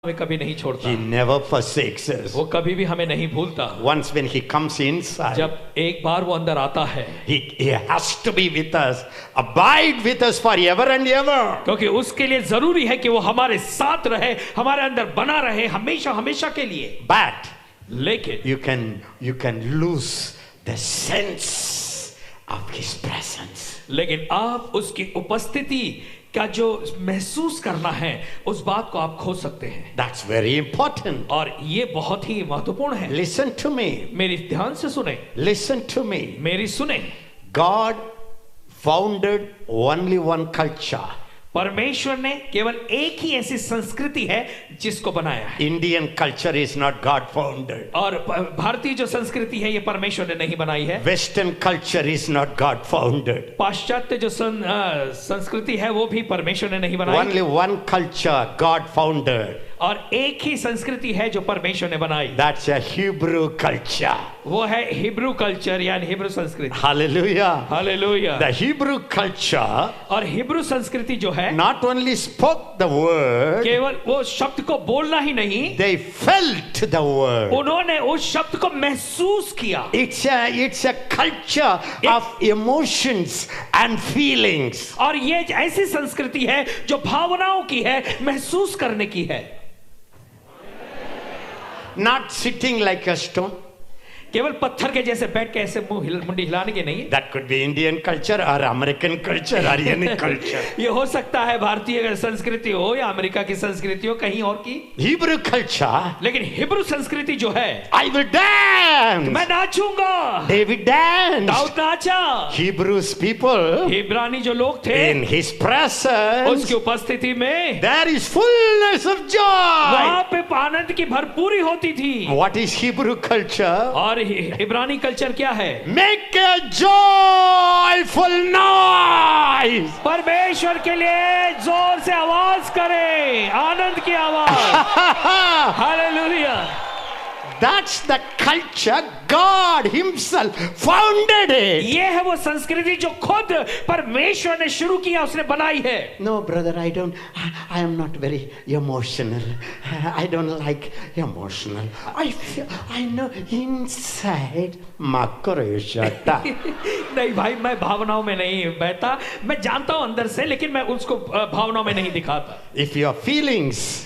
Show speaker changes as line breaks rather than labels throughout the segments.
हमें कभी नहीं छोड़ता।
He never forsakes us.
वो कभी भी हमें नहीं भूलता।
Once when he comes inside,
जब एक बार वो अंदर आता है,
he has to be with us, abide with us forever and ever.
क्योंकि उसके लिए जरूरी है कि वो हमारे साथ रहे, हमारे अंदर बना रहे हमेशा हमेशा के लिए।
But
लेकिन
you can lose the sense of his presence.
लेकिन आप उसकी उपस्थिति का जो महसूस करना है, उस बात को आप खो सकते हैं।
That's very important.
और ये बहुत ही महत्वपूर्ण है।
Listen to me.
मेरी ध्यान से सुने,
Listen to me.
मेरी सुने।
God founded only one culture.
परमेश्वर ने केवल एक ही ऐसी संस्कृति है जिसको बनाया है।
Indian culture is not God founded.
और भारतीय जो संस्कृति है ये परमेश्वर ने नहीं बनाई है।
Western culture is not God founded.
पाश्चात्य जो संस्कृति है वो भी परमेश्वर ने नहीं बनाई।
Only one culture God founded.
और एक ही संस्कृति है जो परमेश्वर ने बनाई।
That's a Hebrew culture.
वो है हिब्रू कल्चर यानी हिब्रू संस्कृति।
Hallelujah.
Hallelujah.
The Hebrew culture
और हिब्रू संस्कृति जो है
not only spoke the word,
केवल वो शब्द को बोलना ही नहीं,
they felt the word.
उन्होंने उस शब्द को महसूस किया।
It's a culture of emotions and feelings.
और ये ऐसी संस्कृति है जो भावनाओं की है, महसूस करने की है।
Not sitting like a stone.
केवल पत्थर के जैसे बैठ के ऐसे मुंडी हिलाने के नहीं।
That could be Indian culture or American culture or any culture.
ये हो सकता है भारतीय संस्कृति हो या अमेरिका की संस्कृति हो, कहीं और की।
Hebrew culture.
लेकिन हिब्रू संस्कृति जो है,
I will dance.
मैं नाचूंगा।
David danced.
दाऊद नाचा।
Hebrews people.
इब्रानी जो लोग थे,
In his presence.
उसकी उपस्थिति में
There is fullness of joy.
वहां पे आनंद की भरपूरी होती थी।
What is Hebrew culture?
और इब्रानी कल्चर क्या है?
Make a joyful noise.
परमेश्वर के लिए जोर से आवाज करें, आनंद की आवाज। Hallelujah.
That's the culture God himself founded it.
ये है वो संस्कृति जो खुद परमेश्वर ने शुरू किया, उसने बनाई है।
No, brother, I am not very emotional. I don't like emotional. I know inside Makareshata.
नहीं भाई, मैं भावनाओं में नहीं बहता, मैं जानता हूं अंदर से, लेकिन मैं उसको भावनाओं में नहीं दिखाता।
If your feelings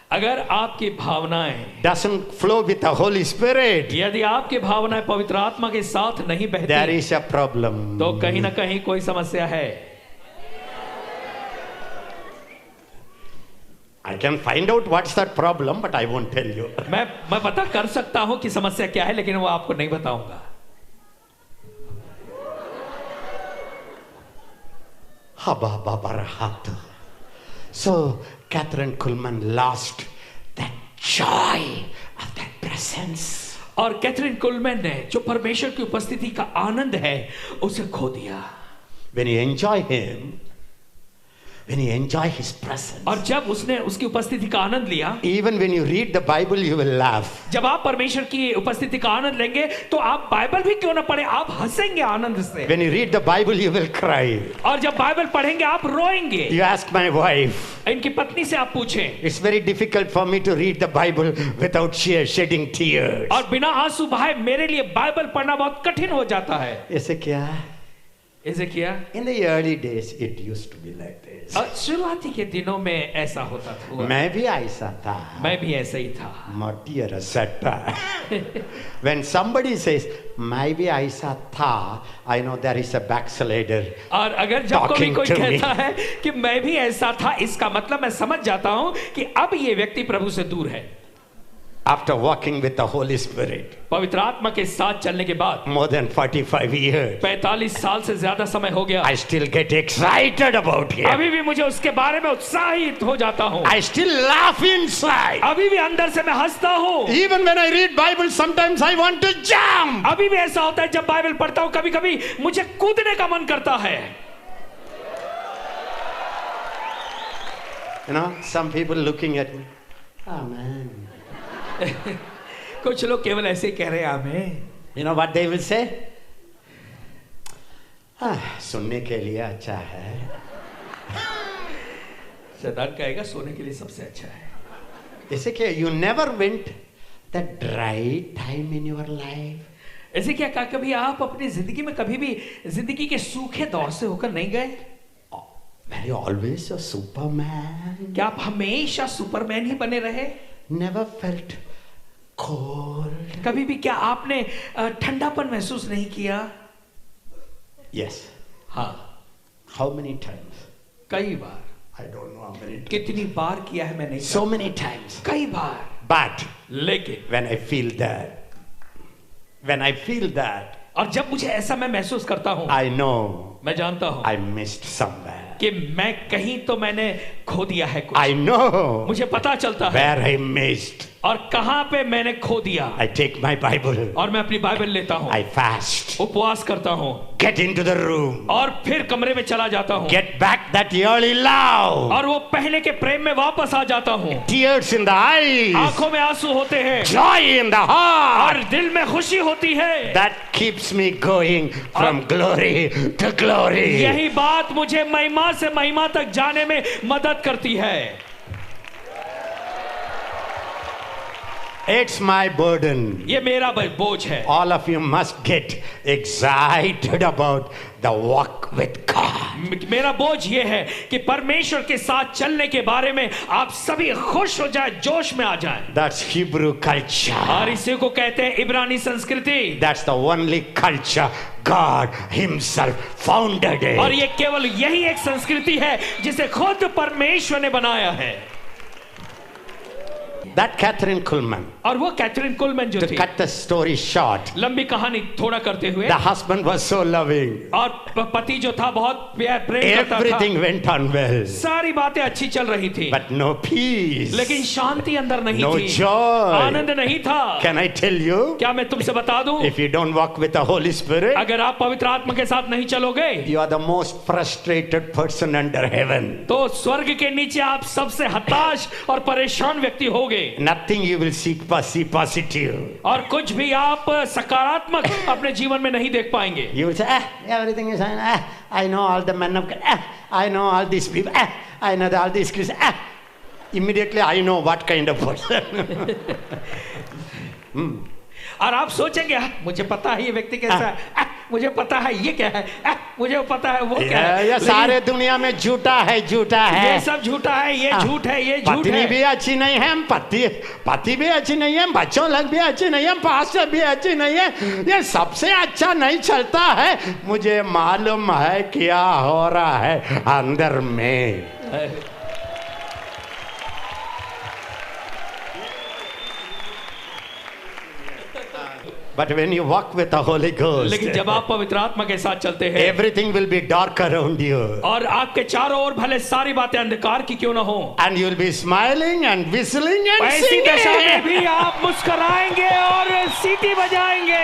अगर आपकी भावनाएं
doesn't flow with the Holy Spirit,
यदि आपकी भावनाएं पवित्र आत्मा के साथ नहीं बहती,
there is a problem.
तो कहीं ना कहीं कोई समस्या है।
I can find out what's that problem, but I won't tell you.
मैं पता कर सकता हूं कि समस्या क्या है, लेकिन वो आपको नहीं बताऊंगा।
Haba Babarahat. So Catherine Kuhlman lost that joy of that presence.
और कैथरीन कुलमैन ने जो परमेश्वर की उपस्थिति का आनंद है उसे खो दिया।
When you enjoy him, when you enjoy his presence,
और जब उसने उसकी उपस्थिति का आनंद लिया,
even when you read the Bible, you will laugh.
जब आप परमेश्वर की उपस्थिति का आनंद लेंगे तो आप बाइबल भी क्यों ना पढ़े, आप हंसेंगे आनंद से।
When you read the Bible, you will cry.
और जब बाइबल पढ़ेंगे आप रोएंगे।
You ask my wife.
इनकी पत्नी से आप पूछें।
It's very difficult for me to read the Bible without shedding tears.
और बिना आंसू बहाए मेरे लिए बाइबल पढ़ना बहुत कठिन हो जाता है।
ऐसे क्या?
ऐसे किया?
In the early days, it used to be like this.
शुरुआती के दिनों में ऐसा होता था।
मैं भी ऐसा था।
मैं भी ऐसा ही था।
Martyr Asata. When somebody says, मैं भी ऐसा था, I know there is a backslider.
और अगर जब कोई
talking
कहता है कि मैं भी ऐसा था, इसका मतलब मैं समझ जाता हूं कि अब ये व्यक्ति प्रभु से दूर है।
After walking with the Holy Spirit,
पवित्र आत्मा के साथ चलने के बाद
more than 45 years,
45 साल से ज्यादा समय हो गया,
I still get excited about him.
अभी भी मुझे उसके बारे में उत्साहित हो जाता हूँ।
I still laugh inside.
अभी भी अंदर से मैं हंसता हूँ।
Even when I read Bible, sometimes I want to jump.
अभी भी ऐसा होता है, जब बाइबल पढ़ता हूँ कभी कभी मुझे कूदने का मन करता है।
You know, some people looking at me. Amen.
कुछ लोग केवल ऐसे ही कह रहे हैं आमीन।
You know what they will say? सुनने के लिए अच्छा है।
शैतान कहेगा सोने के लिए सबसे अच्छा है।
ऐसे क्या you never went the dry time in your life?
ऐसे क्या कभी आप अपनी जिंदगी में कभी भी जिंदगी के सूखे दौर से होकर नहीं गए?
Were you always a superman?
क्या आप हमेशा सुपरमैन ही बने रहे?
Never felt cold?
कभी भी क्या आपने ठंडापन महसूस नहीं किया?
Yes.
हाँ।
How many times?
कई बार।
I don't know how many times.
कितनी बार किया है मैं नहीं
So many times.
कई बार।
But
लेकिन
when I feel that,
और जब मुझे ऐसा मैं महसूस करता हूँ,
I know
मैं जानता हूँ
I missed somewhere.
कि मैं कहीं तो मैंने खो दिया है कुछ।
I know
मुझे पता चलता है
where I missed.
और कहां पे मैंने खो दिया।
I take my Bible.
और मैं अपनी बाइबल लेता हूँ,
I fast.
उपवास करता हूँ,
Get into the room.
और फिर कमरे में चला जाता हूँ,
Get back that early love.
और वो पहले के प्रेम में वापस आ जाता हूँ।
Tears in the eyes.
आंखों में आंसू होते हैं,
Joy in the heart.
और दिल में खुशी होती है।
That keeps me going from glory to glory.
यही बात मुझे महिमा से महिमा तक जाने में मदद करती है।
It's my burden.
ये मेरा बोझ है।
All of you must get excited about the walk with God.
मेरा बोझ ये है कि परमेश्वर के साथ चलने के बारे में आप सभी खुश हो जाए, जोश में आ जाए।
That's Hebrew culture.
और इसी को कहते हैं इब्रानी संस्कृति।
That's the only culture God Himself founded it.
और ये केवल यही एक संस्कृति है जिसे खुद परमेश्वर ने बनाया है।
That Catherine Kuhlman,
और वो कैथरीन कुलमैन जो
to
थी,
cut the story short,
लंबी कहानी थोड़ा करते हुए,
the husband was so loving.
और पति जो था बहुत प्रेम करता था,
Everything went on well,
सारी बातें अच्छी चल रही थी,
but no peace,
लेकिन शांति अंदर नहीं
no
थी,
joy.
आनंद नहीं था।
Can I tell you?
क्या मैं तुमसे बता दूं,
If you don't walk with the Holy Spirit,
अगर आप पवित्र आत्मा के साथ नहीं चलोगे,
you are the most frustrated person under heaven.
तो स्वर्ग के नीचे आप सबसे हताश और परेशान व्यक्ति होगे।
Nothing you will see positive.
और कुछ भी आप सकारात्मक अपने जीवन में नहीं देख पाएंगे।
You will say, everything is fine. I know all the men of God. I know all these people. I know all these Christians. Immediately I know what kind of person.
और आप सोचेंगे मुझे पता है ये व्यक्ति कैसा है, मुझे पता है ये क्या है, मुझे पता है वो क्या है।
ये सारे दुनिया में झूठा है, झूठा है,
ये सब झूठा है, ये झूठ है, ये झूठ
पत्नी
है।
भी अच्छी नहीं है, पति भी अच्छी नहीं है, बच्चों लोग भी अच्छी नहीं है, पास्टर भी अच्छी नहीं है, ये सबसे अच्छा नहीं चलता है। मुझे मालूम है क्या हो रहा है अंदर में। But when you walk with the Holy Ghost,
लेकिन जब आप पवित्र आत्मा के साथ चलते हैं,
everything will be dark around you.
और आपके चारों ओर भले सारी बातें अंधकार की क्यों ना हो,
And you will be smiling and whistling and
ऐसी दशा में
singing.
भी आप मुस्कुराएंगे और सीटी बजाएंगे।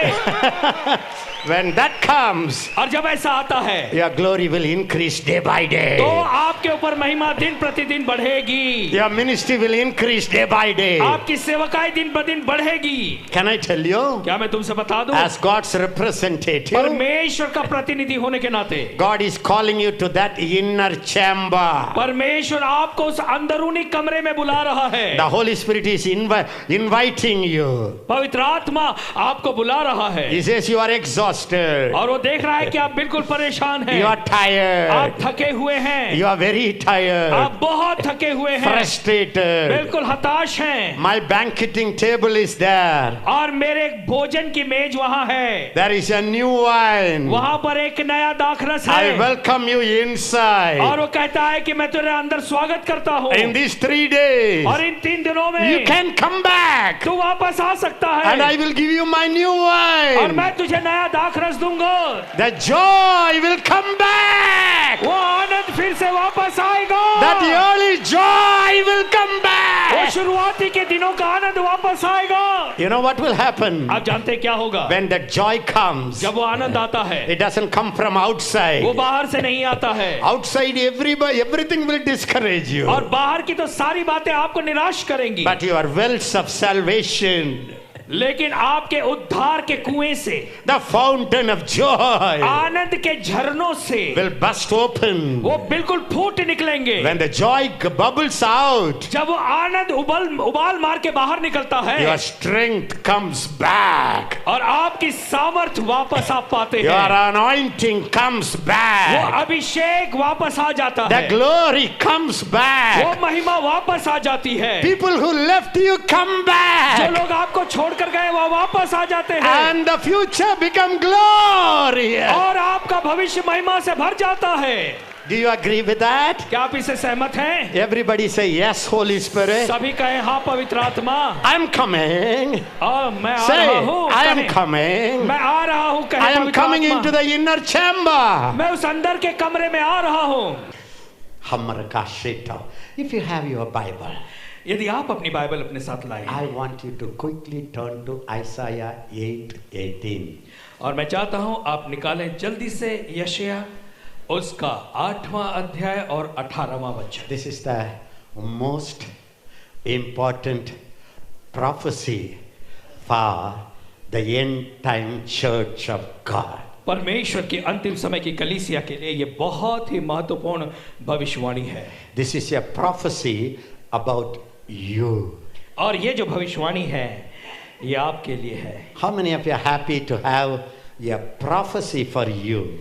When that comes,
और जब ऐसा आता है,
your glory will increase day by day.
तो आपके ऊपर महिमा दिन प्रतिदिन बढ़ेगी,
Your ministry will increase day by day.
आपकी सेवकाई दिन ब दिन बढ़ेगी।
Can I tell you?
क्या मैं तुमसे बता दूं,
As God's representative,
परमेश्वर का प्रतिनिधि होने के नाते
God is calling you to that inner chamber.
परमेश्वर आपको उस अंदरूनी कमरे में बुला रहा है।
The Holy Spirit is inviting you.
पवित्र आत्मा आपको बुला रहा है।
He says you are exhausted.
और वो देख रहा है कि आप बिल्कुल परेशान हैं,
You are tired.
आप थके हुए हैं,
You are very tired.
आप बहुत थके हुए हैं,
Frustrated.
बिल्कुल हताश हैं।
My banqueting table is there.
और मेरे भोजन की मेज वहाँ है,
There is a new wine.
वहाँ पर एक नया दाखरस है।
I welcome you inside.
और वो कहता है कि मैं तेरे अंदर स्वागत करता हूँ।
In these 3 days,
और इन 3 दिनों में
you can come back.
तू वापस आ सकता है,
And I will give you my new
और
wine.
मैं तुझे नया दाखरस दूंगा।
The joy will come back.
वो आनंद फिर से वापस आएगा।
That early joy will come
वो
back.
शुरुआती के दिनों का आनंद वापस आएगा।
You know what will happen?
आप जानते हैं क्या होगा?
When that joy comes,
जब वो आनंद आता है,
it doesn't come from outside.
वो बाहर से नहीं आता है,
Outside, everything will discourage you.
और बाहर की तो सारी बातें आपको निराश करेंगी।
But your wells of salvation,
लेकिन आपके उद्धार के कुएं से,
the fountain of joy
आनंद के झरनों से
will burst open.
वो बिल्कुल फूट निकलेंगे।
When the joy bubbles out,
जब वो आनंद उबाल मार के बाहर निकलता है,
your strength comes back.
और आपकी सामर्थ वापस आप पाते
Your
हैं।
anointing comes
वो
back.
अभिषेक वापस आ जाता
The
है।
glory comes
वो
back.
महिमा वापस आ जाती है।
People who left you come
जो
back.
लोग आपको छोड़कर गए वो वापस आ जाते हैं,
And the future become glorious.
और आपका भविष्य महिमा से भर जाता है।
Do you agree with that?
क्या आप इससे सहमत हैं?
Everybody say yes, Holy Spirit.
सभी कहें हाँ पवित्र आत्मा।
I'm coming.
मैं आ
Say,
रहा हूँ।
I am
कहें,
coming.
मैं आ रहा हूँ। कहें
I am
पवित्र
coming
आत्मा।
into the inner chamber.
मैं उस अंदर के कमरे में आ रहा हूँ।
Hamarkashita. If you have your Bible,
यदि आप अपनी बाइबल अपने साथ लाए,
I want you to quickly turn to Isaiah 8:18.
और मैं चाहता हूँ आप निकालें जल्दी से यशायाह उसका 8वां अध्याय और 18वां वचन।
This is the most important prophecy for the end time church of God.
परमेश्वर की अंतिम समय की कलीसिया के लिए ये बहुत ही महत्वपूर्ण भविष्यवाणी है।
This is a prophecy about you.
और ये जो भविष्यवाणी है ये आपके लिए है।
How many of you are happy to have a prophecy for you?